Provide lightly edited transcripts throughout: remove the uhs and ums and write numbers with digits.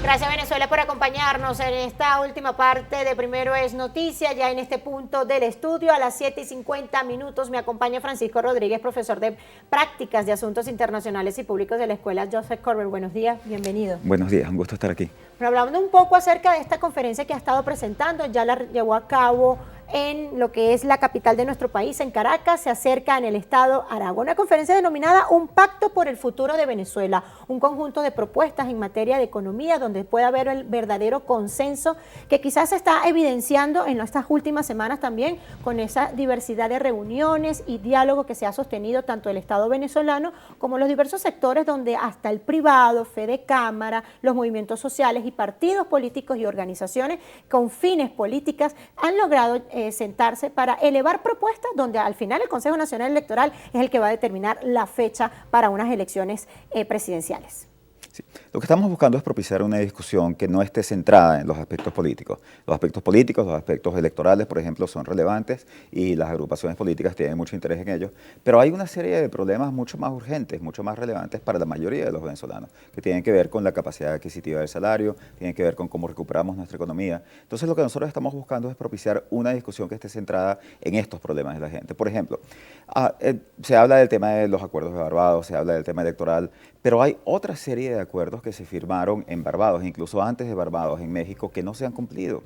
Gracias, Venezuela, por acompañarnos en esta última parte de Primero es Noticia. Ya en este punto del estudio, a las 7:50 me acompaña Francisco Rodríguez, profesor de Prácticas de Asuntos Internacionales y Públicos de la Escuela Joseph Corber. Buenos días, bienvenido. Buenos días, un gusto estar aquí. Pero hablando un poco acerca de esta conferencia que ha estado presentando, ya la llevó a cabo en lo que es la capital de nuestro país, en Caracas, se acerca en el estado Aragua. Una conferencia denominada Un Pacto por el Futuro de Venezuela, un conjunto de propuestas en materia de economía donde puede haber el verdadero consenso que quizás se está evidenciando en estas últimas semanas también con esa diversidad de reuniones y diálogo que se ha sostenido tanto el Estado venezolano como los diversos sectores donde hasta el privado, Fede Cámara, los movimientos sociales y partidos políticos y organizaciones con fines políticas han logrado sentarse para elevar propuestas donde al final el Consejo Nacional Electoral es el que va a determinar la fecha para unas elecciones presidenciales. Sí. Lo que estamos buscando es propiciar una discusión que no esté centrada en los aspectos políticos. Los aspectos políticos, los aspectos electorales, por ejemplo, son relevantes y las agrupaciones políticas tienen mucho interés en ellos, pero hay una serie de problemas mucho más urgentes, mucho más relevantes para la mayoría de los venezolanos, que tienen que ver con la capacidad adquisitiva del salario, tienen que ver con cómo recuperamos nuestra economía. Entonces, lo que nosotros estamos buscando es propiciar una discusión que esté centrada en estos problemas de la gente. Por ejemplo, se habla del tema de los acuerdos de Barbados, se habla del tema electoral, pero hay otra serie de acuerdos que se firmaron en Barbados, incluso antes de Barbados, en México, que no se han cumplido.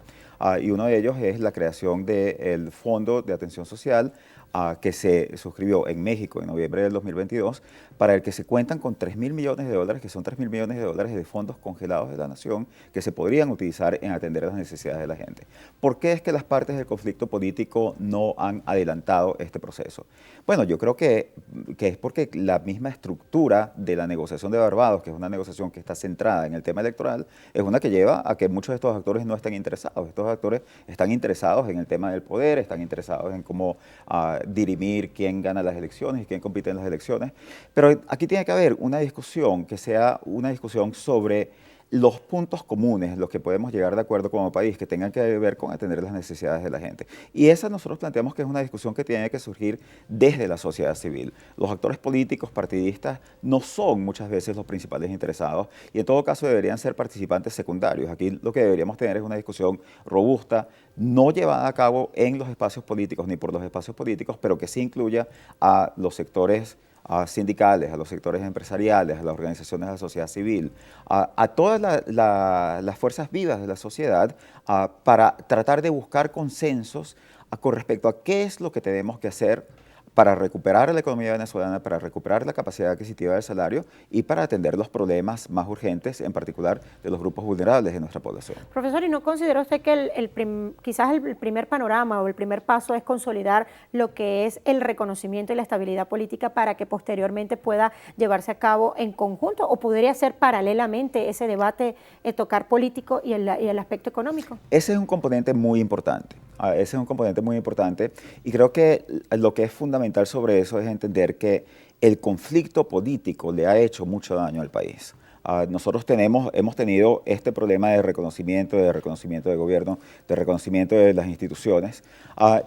Y uno de ellos es la creación del Fondo de Atención Social que se suscribió en México en noviembre del 2022, para el que se cuentan con 3.000 millones de dólares, que son 3.000 millones de dólares de fondos congelados de la nación que se podrían utilizar en atender las necesidades de la gente. ¿Por qué es que las partes del conflicto político no han adelantado este proceso? Bueno, yo creo que es porque la misma estructura de la negociación de Barbados, que es una negociación que está centrada en el tema electoral, es una que lleva a que muchos de estos actores no estén interesados. Estos actores están interesados en el tema del poder, están interesados en cómo dirimir quién gana las elecciones y quién compite en las elecciones. Pero aquí tiene que haber una discusión que sea una discusión sobre los puntos comunes, los que podemos llegar de acuerdo como país, que tengan que ver con atender las necesidades de la gente. Y esa nosotros planteamos que es una discusión que tiene que surgir desde la sociedad civil. Los actores políticos, partidistas, no son muchas veces los principales interesados y en todo caso deberían ser participantes secundarios. Aquí lo que deberíamos tener es una discusión robusta, no llevada a cabo en los espacios políticos ni por los espacios políticos, pero que sí incluya a los sectores sindicales, a los sectores empresariales, a las organizaciones de la sociedad civil, a todas las fuerzas vivas de la sociedad para tratar de buscar consensos con respecto a qué es lo que tenemos que hacer para recuperar la economía venezolana, para recuperar la capacidad adquisitiva del salario y para atender los problemas más urgentes, en particular de los grupos vulnerables de nuestra población. Profesor, ¿y no considera usted que quizás el primer panorama o el primer paso es consolidar lo que es el reconocimiento y la estabilidad política para que posteriormente pueda llevarse a cabo en conjunto o podría ser paralelamente ese debate, tocar político y el aspecto económico? Ese es un componente muy importante. Ese es un componente muy importante y creo que lo que es fundamental sobre eso es entender que el conflicto político le ha hecho mucho daño al país. Nosotros hemos tenido este problema de reconocimiento de gobierno, de reconocimiento de las instituciones,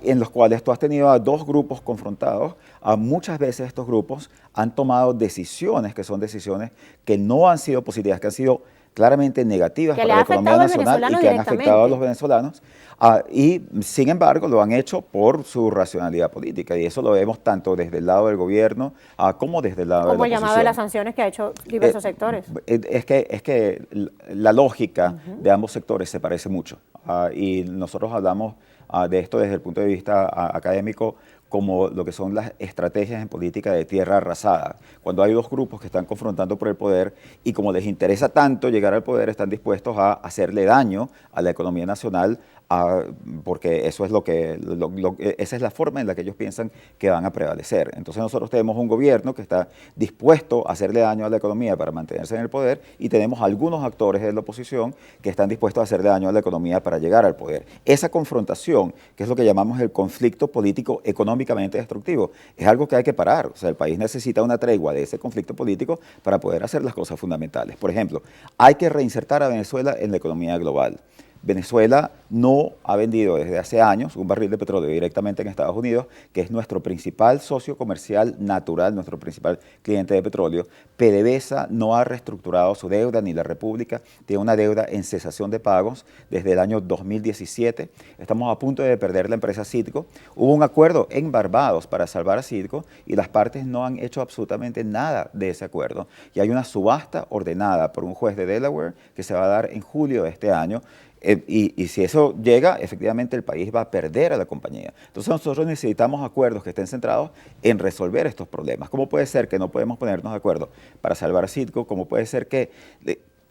en los cuales tú has tenido a dos grupos confrontados. Muchas veces estos grupos han tomado decisiones que son decisiones que no han sido positivas, que han sido claramente negativas para la economía nacional y que han afectado a los venezolanos. Y sin embargo lo han hecho por su racionalidad política y eso lo vemos tanto desde el lado del gobierno como desde el lado de la oposición. Como el llamado de las sanciones que ha hecho diversos sectores. Es que la lógica de ambos sectores se parece mucho y nosotros hablamos de esto desde el punto de vista académico como lo que son las estrategias en política de tierra arrasada. Cuando hay dos grupos que están confrontando por el poder y como les interesa tanto llegar al poder, están dispuestos a hacerle daño a la economía nacional porque eso es esa es la forma en la que ellos piensan que van a prevalecer. Entonces nosotros tenemos un gobierno que está dispuesto a hacerle daño a la economía para mantenerse en el poder y tenemos algunos actores de la oposición que están dispuestos a hacerle daño a la economía para llegar al poder. Esa confrontación, que es lo que llamamos el conflicto político económicamente destructivo, es algo que hay que parar. O sea, el país necesita una tregua de ese conflicto político para poder hacer las cosas fundamentales. Por ejemplo, hay que reinsertar a Venezuela en la economía global. Venezuela no ha vendido desde hace años un barril de petróleo directamente en Estados Unidos, que es nuestro principal socio comercial natural, nuestro principal cliente de petróleo. PDVSA no ha reestructurado su deuda, ni la República tiene una deuda en cesación de pagos desde el año 2017. Estamos a punto de perder la empresa Citgo. Hubo un acuerdo en Barbados para salvar a Citgo y las partes no han hecho absolutamente nada de ese acuerdo. Y hay una subasta ordenada por un juez de Delaware que se va a dar en julio de este año. Y si eso llega, efectivamente el país va a perder a la compañía. Entonces nosotros necesitamos acuerdos que estén centrados en resolver estos problemas. ¿Cómo puede ser que no podemos ponernos de acuerdo para salvar a Citgo? ¿Cómo puede ser que...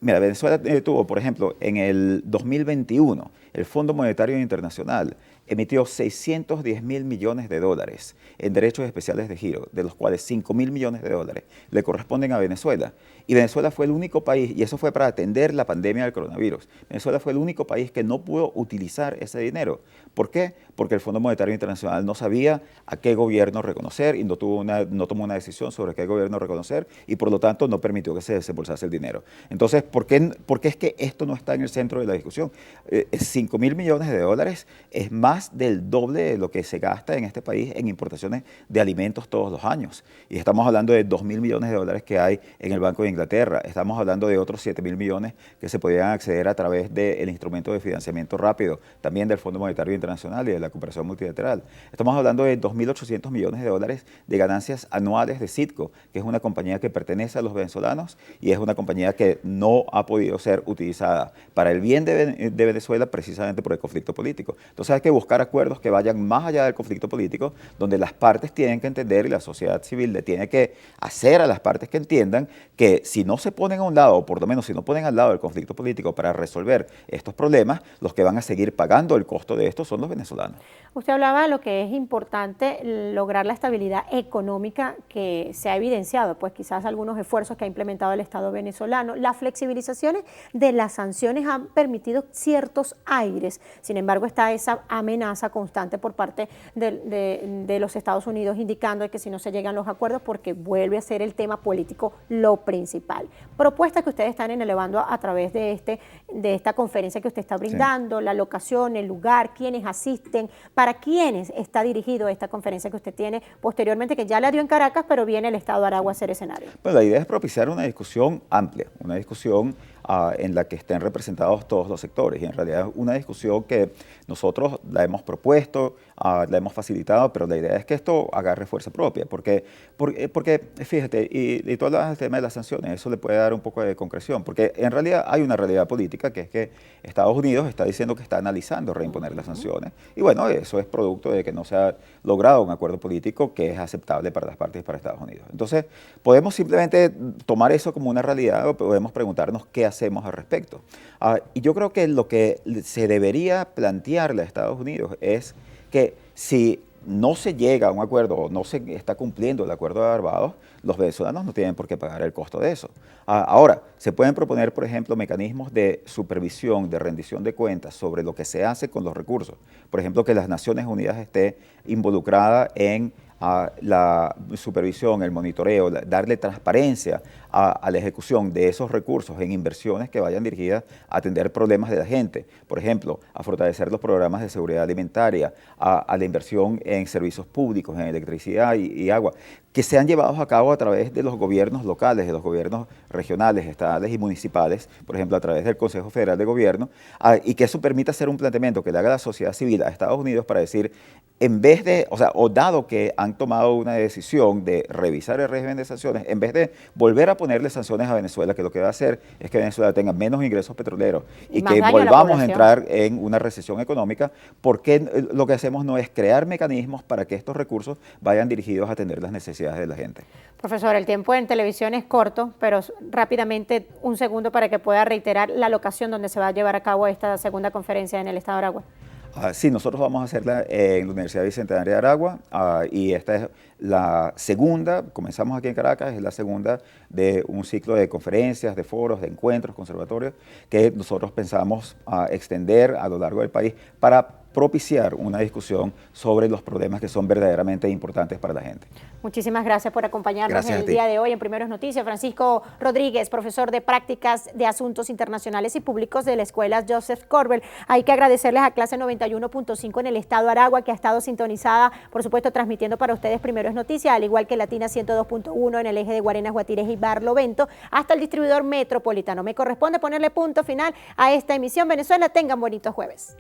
Mira, Venezuela tuvo, por ejemplo, en el 2021, el Fondo Monetario Internacional emitió 610.000 millones de dólares en derechos especiales de giro, de los cuales 5.000 millones de dólares le corresponden a Venezuela. Y Venezuela fue el único país, y eso fue para atender la pandemia del coronavirus, Venezuela fue el único país que no pudo utilizar ese dinero. ¿Por qué? Porque el Fondo Monetario Internacional no sabía a qué gobierno reconocer y no tomó una decisión sobre qué gobierno reconocer y por lo tanto no permitió que se desembolsase el dinero. Entonces, ¿por qué es que esto no está en el centro de la discusión? 5.000 millones de dólares es más del doble de lo que se gasta en este país en importaciones de alimentos todos los años. Y estamos hablando de 2.000 millones de dólares que hay en el Banco de Inglaterra. Estamos hablando de otros 7.000 millones que se podrían acceder a través del instrumento de financiamiento rápido, también del Fondo Monetario Internacional y de la cooperación multilateral. Estamos hablando de 2.800 millones de dólares de ganancias anuales de Citgo, que es una compañía que pertenece a los venezolanos y es una compañía que no ha podido ser utilizada para el bien de Venezuela precisamente por el conflicto político. Entonces hay que buscar acuerdos que vayan más allá del conflicto político, donde las partes tienen que entender y la sociedad civil le tiene que hacer a las partes que entiendan que si no se ponen a un lado, o por lo menos si no ponen al lado del conflicto político para resolver estos problemas, los que van a seguir pagando el costo de esto son los venezolanos. Usted hablaba de lo que es importante lograr la estabilidad económica que se ha evidenciado, pues quizás algunos esfuerzos que ha implementado el Estado venezolano. Las flexibilizaciones de las sanciones han permitido ciertos aires, sin embargo está esa amenaza constante por parte de los Estados Unidos indicando que si no se llegan los acuerdos, porque vuelve a ser el tema político lo principal. Propuestas que ustedes están elevando a través de esta conferencia que usted está brindando, sí. La locación, el lugar, quiénes asisten, para quiénes está dirigido esta conferencia que usted tiene posteriormente, que ya la dio en Caracas, pero viene el Estado de Aragua a ser escenario. Pues la idea es propiciar una discusión amplia, una discusión en la que estén representados todos los sectores y en realidad es una discusión que nosotros la hemos propuesto, la hemos facilitado, pero la idea es que esto agarre fuerza propia, porque fíjate, y tú hablabas del tema de las sanciones, eso le puede dar un poco de concreción, porque en realidad hay una realidad política que es que Estados Unidos está diciendo que está analizando reimponer las sanciones y bueno, eso es producto de que no se ha logrado un acuerdo político que es aceptable para las partes y para Estados Unidos. Entonces, podemos simplemente tomar eso como una realidad o podemos preguntarnos qué hacemos al respecto. Y yo creo que lo que se debería plantearle a Estados Unidos es que si no se llega a un acuerdo o no se está cumpliendo el acuerdo de Barbados, los venezolanos no tienen por qué pagar el costo de eso. Ahora, se pueden proponer, por ejemplo, mecanismos de supervisión, de rendición de cuentas sobre lo que se hace con los recursos. Por ejemplo, que las Naciones Unidas esté involucrada en la supervisión, el monitoreo, darle transparencia a la ejecución de esos recursos en inversiones que vayan dirigidas a atender problemas de la gente. Por ejemplo, a fortalecer los programas de seguridad alimentaria, a la inversión en servicios públicos, en electricidad y agua, que sean llevados a cabo a través de los gobiernos locales, de los gobiernos regionales, estatales y municipales, por ejemplo, a través del Consejo Federal de Gobierno, y que eso permita hacer un planteamiento que le haga la sociedad civil a Estados Unidos para decir, en vez de, o dado que han tomado una decisión de revisar el régimen de sanciones, en vez de volver a ponerle sanciones a Venezuela, que lo que va a hacer es que Venezuela tenga menos ingresos petroleros y que volvamos a entrar en una recesión económica, porque lo que hacemos no es crear mecanismos para que estos recursos vayan dirigidos a atender las necesidades de la gente. Profesor, el tiempo en televisión es corto, pero rápidamente un segundo para que pueda reiterar la locación donde se va a llevar a cabo esta segunda conferencia en el Estado de Aragua. Sí, nosotros vamos a hacerla en la Universidad Bicentenaria de Aragua y esta es la segunda, comenzamos aquí en Caracas, es la segunda de un ciclo de conferencias, de foros, de encuentros conservatorios que nosotros pensamos extender a lo largo del país para propiciar una discusión sobre los problemas que son verdaderamente importantes para la gente. Muchísimas gracias por acompañarnos en el Gracias a ti. día de hoy en Primeros Noticias. Francisco Rodríguez, profesor de Prácticas de Asuntos Internacionales y Públicos de la Escuela Joseph Corbel. Hay que agradecerles a clase 91.5 en el estado Aragua, que ha estado sintonizada, por supuesto, transmitiendo para ustedes Primeros Noticias, al igual que Latina 102.1 en el eje de Guarenas, Guatires y Barlovento, hasta el distribuidor metropolitano. Me corresponde ponerle punto final a esta emisión. Venezuela, tengan bonitos jueves.